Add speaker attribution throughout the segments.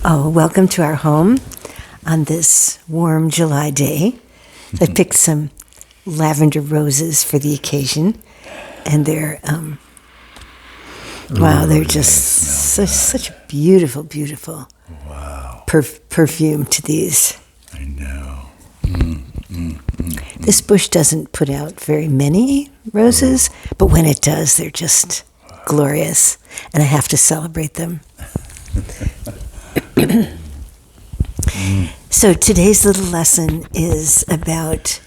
Speaker 1: Oh, welcome to our home on this warm July day. I picked some lavender roses for the occasion, and they're wow, they're just such a beautiful, beautiful perfume to these.
Speaker 2: I know.
Speaker 1: This bush doesn't put out very many roses, but when it does, they're just glorious, and I have to celebrate them. So today's little lesson is about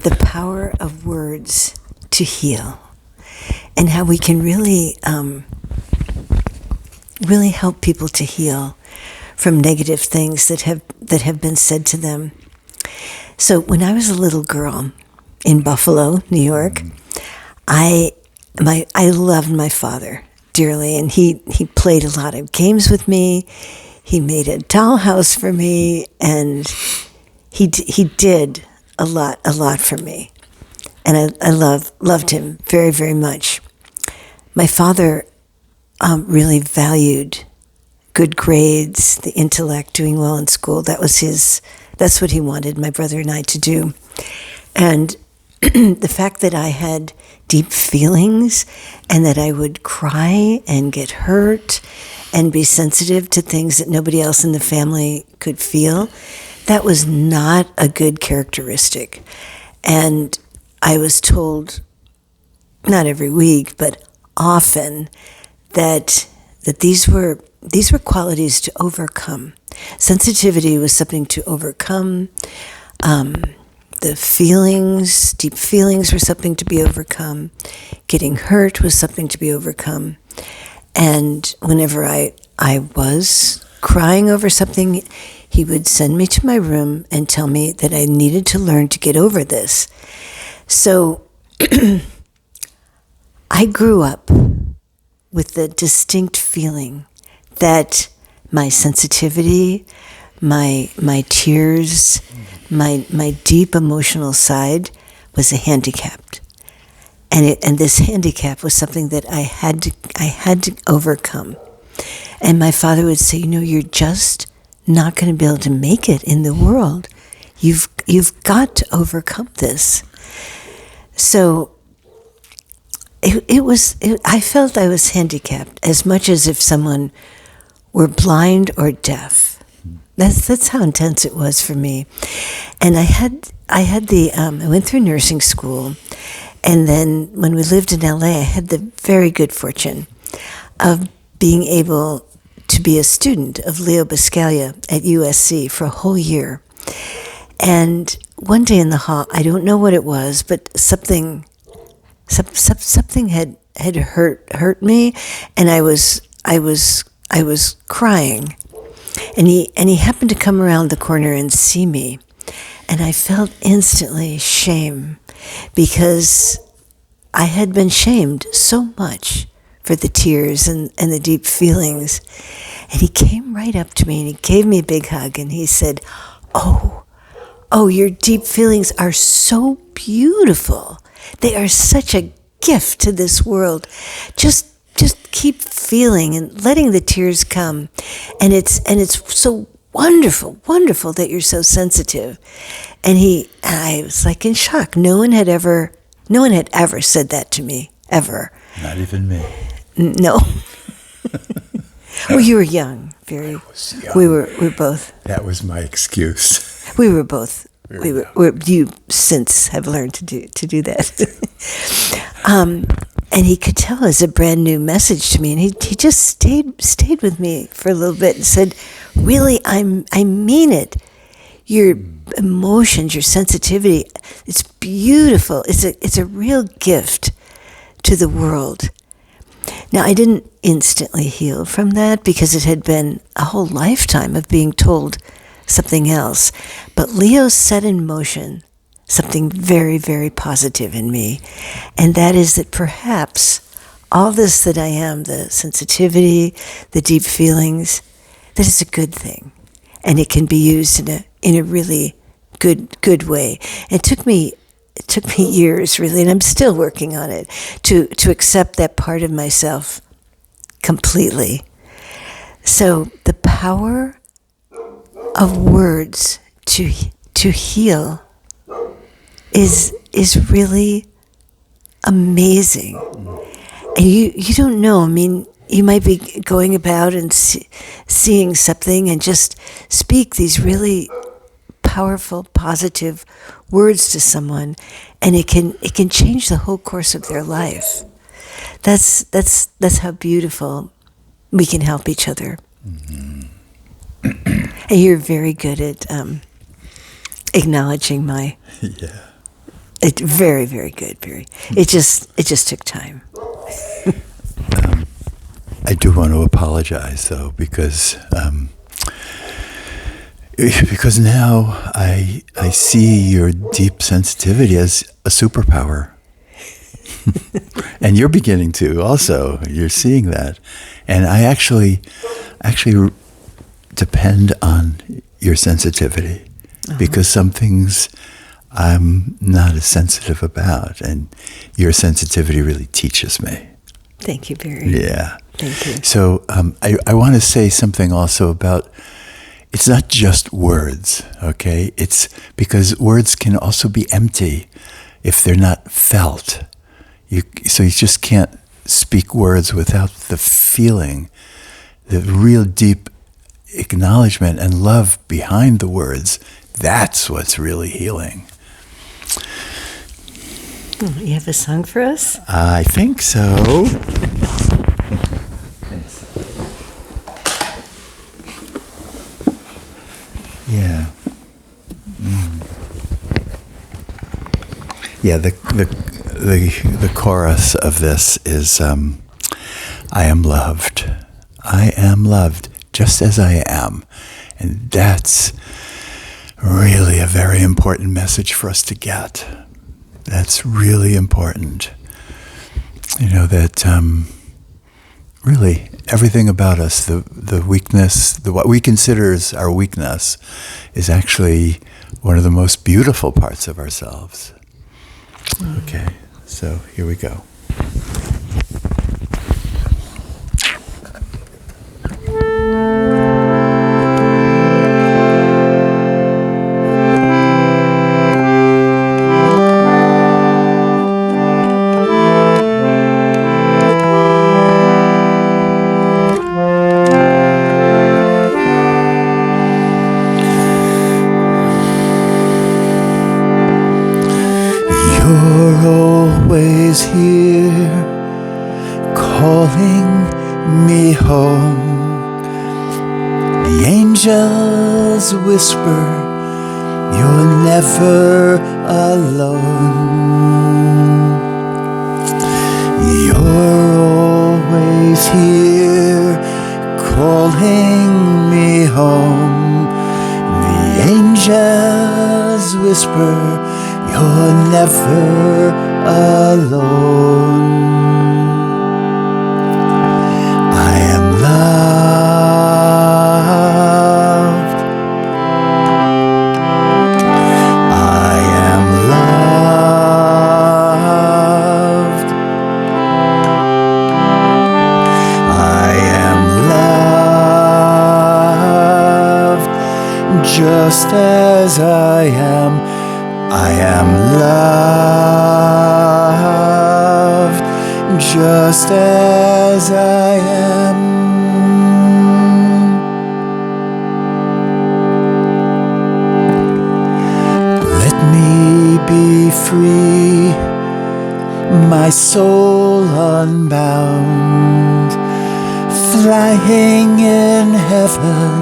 Speaker 1: the power of words to heal, and how we can really help people to heal from negative things that have been said to them. So when I was a little girl in Buffalo, New York, I loved my father dearly, and he played a lot of games with me. He made a dollhouse for me, and he did a lot for me, and I loved him very, very much. My father really valued good grades, the intellect, doing well in school. That's what he wanted my brother and I to do. And the fact that I had deep feelings and that I would cry and get hurt and be sensitive to things that nobody else in the family could feel, that was not a good characteristic. And I was told, not every week, but often, that these were qualities to overcome. Sensitivity was something to overcome. The feelings, deep feelings, were something to be overcome. Getting hurt was something to be overcome. And whenever I was crying over something, he would send me to my room and tell me that I needed to learn to get over this. So I grew up with the distinct feeling that my sensitivity, my tears, my deep emotional side was a handicap. And this handicap was something that I had to overcome. And my father would say, you're just not going to be able to make it in the world. You've got to overcome this. So I felt I was handicapped as much as if someone were blind or deaf. That's how intense it was for me. And I went through nursing school, and then when we lived in LA, I had the very good fortune of being able to be a student of Leo Buscaglia at USC for a whole year. And one day in the hall, I don't know what it was, but something had hurt me, and I was crying. And he happened to come around the corner and see me, and I felt instantly shame, because I had been shamed so much for the tears and the deep feelings. And he came right up to me and he gave me a big hug, and he said, Oh, your deep feelings are so beautiful. They are such a gift to this world. Just keep feeling and letting the tears come. And it's so wonderful that you're so sensitive. And I was like in shock. No one had ever said that to me, ever.
Speaker 2: Not even me.
Speaker 1: No. Well, you were young, very.
Speaker 2: I was young.
Speaker 1: We were both.
Speaker 2: That was my excuse.
Speaker 1: We were both. You since have learned to do that. And he could tell it was a brand new message to me, and he just stayed with me for a little bit and said, "Really, I mean it. Your emotions, your sensitivity, it's beautiful. It's a real gift to the world." Now, I didn't instantly heal from that, because it had been a whole lifetime of being told something else. But Leo set in motion something very, very positive in me. And that is that perhaps all this that I am, the sensitivity, the deep feelings, that is a good thing. And it can be used in a really good way. It took me years, really, and I'm still working on it, to accept that part of myself completely. So the power of words to heal is really amazing. And you don't know. I mean, you might be going about and seeing something and just speak these really powerful, positive words to someone, and it can change the whole course of their life. That's how beautiful we can help each other. Mm-hmm. And you're very good at acknowledging my.
Speaker 2: Yeah.
Speaker 1: It very, very good. Very. It just took time.
Speaker 2: I do want to apologize though, because now I see your deep sensitivity as a superpower. And you're beginning to also. You're seeing that. And I actually depend on your sensitivity, because some things I'm not as sensitive about, and your sensitivity really teaches me.
Speaker 1: Thank you, Barry.
Speaker 2: Yeah.
Speaker 1: Thank you.
Speaker 2: So I want to say something also about, it's not just words, okay? It's because words can also be empty if they're not felt. So you just can't speak words without the feeling, the real deep acknowledgement and love behind the words. That's what's really healing.
Speaker 1: You have a song for us?
Speaker 2: I think so. Yeah. Yeah, the chorus of this is, I am loved. I am loved just as I am. And that's really a very important message for us to get. That's really important. You know, that really everything about us, the weakness, what we consider as our weakness, is actually one of the most beautiful parts of ourselves. Okay, so here we go. You're always here, calling me home. The angels whisper, you're never alone. You're always here, calling me home. The angels whisper, you're never alone. I am loved. I am loved. I am loved just as I am. I am loved just as I am. Let me be free, my soul unbound, flying in heaven,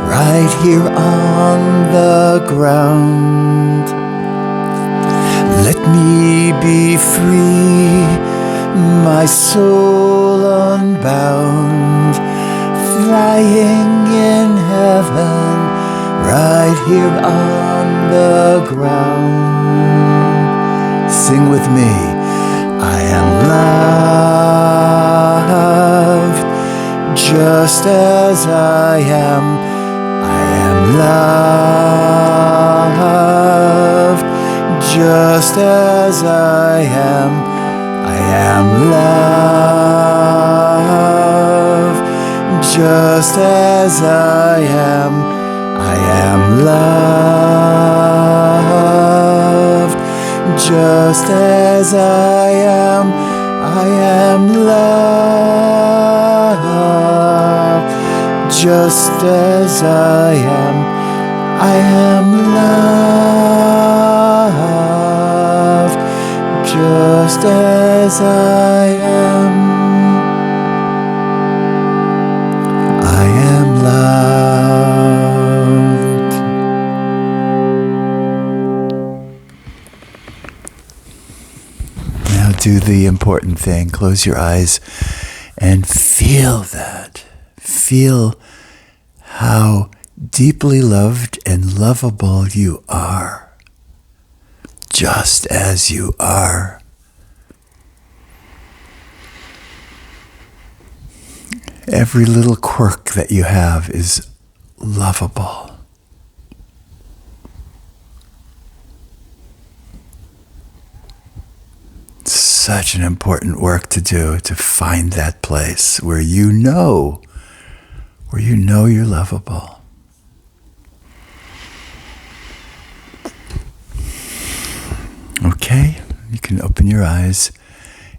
Speaker 2: right here on the ground. Let me be free, my soul unbound, flying in heaven, right here on the ground. Sing with me. I am loved just as I am. I am loved just as I am. I am loved Just as I am loved. Just as I am loved. Just as I am loved. Just as I am loved. Now do the important thing. Close your eyes and feel that. Feel how deeply loved and lovable you are, just as you are. Every little quirk that you have is lovable. Such an important work to do, to find that place where you know you're lovable. Okay, you can open your eyes,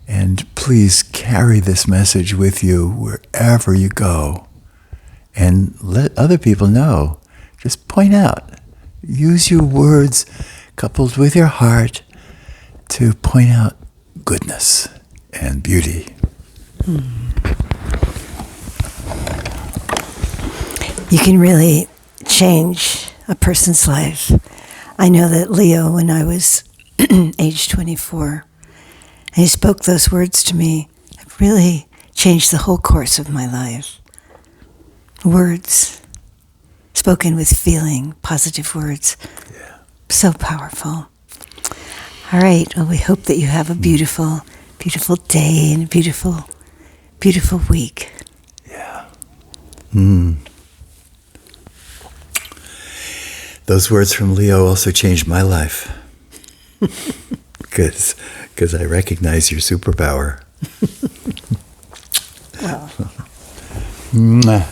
Speaker 2: and please carry this message with you wherever you go, and let other people know. Just point out. Use your words coupled with your heart to point out goodness and beauty.
Speaker 1: You can really change a person's life. I know that Leo, when I was age 24, and he spoke those words to me, it really changed the whole course of my life. Words, spoken with feeling, positive words.
Speaker 2: Yeah.
Speaker 1: So powerful. All right, well, we hope that you have a beautiful, beautiful day and a beautiful, beautiful week.
Speaker 2: Yeah. Those words from Leo also changed my life. Because I recognize your superpower.
Speaker 1: Well.
Speaker 2: Mwah.